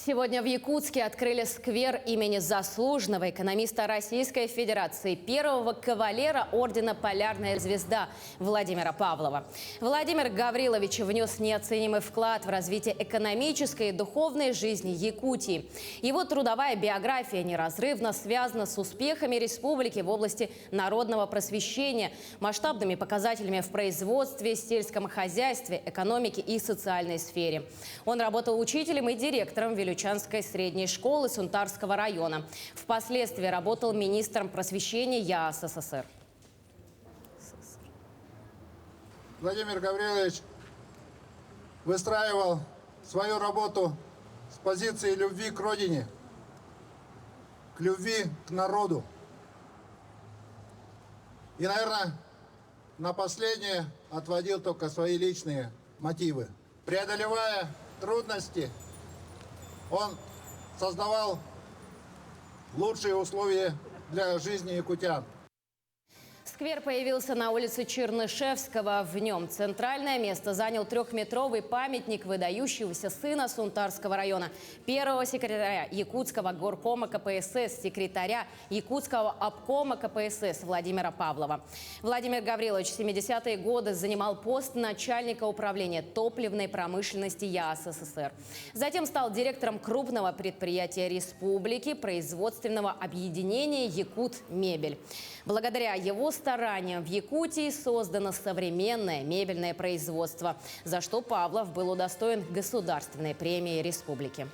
Сегодня в Якутске открыли сквер имени заслуженного экономиста Российской Федерации, первого кавалера ордена «Полярная звезда» Владимира Павлова. Владимир Гаврилович внес неоценимый вклад в развитие экономической и духовной жизни Якутии. Его трудовая биография неразрывно связана с успехами республики в области народного просвещения, масштабными показателями в производстве, сельском хозяйстве, экономике и социальной сфере. Он работал учителем и директором Вилючанской средней школы Сунтарского района. Впоследствии работал министром просвещения ЯАС СССР. Владимир Гаврилович выстраивал свою работу с позиции любви к родине, к любви к народу. И, наверное, на последнее отводил только свои личные мотивы. Преодолевая трудности, он создавал лучшие условия для жизни якутян. Сквер появился на улице Чернышевского. В нем центральное место занял трехметровый памятник выдающегося сына Сунтарского района, первого секретаря Якутского горкома КПСС, секретаря Якутского обкома КПСС Владимира Павлова. Владимир Гаврилович в 70-е годы занимал пост начальника управления топливной промышленности ЯАС СССР. Затем стал директором крупного предприятия республики, производственного объединения «Якутмебель». Благодаря его стараниям в Якутии создано современное мебельное производство, за что Павлов был удостоен государственной премии республики.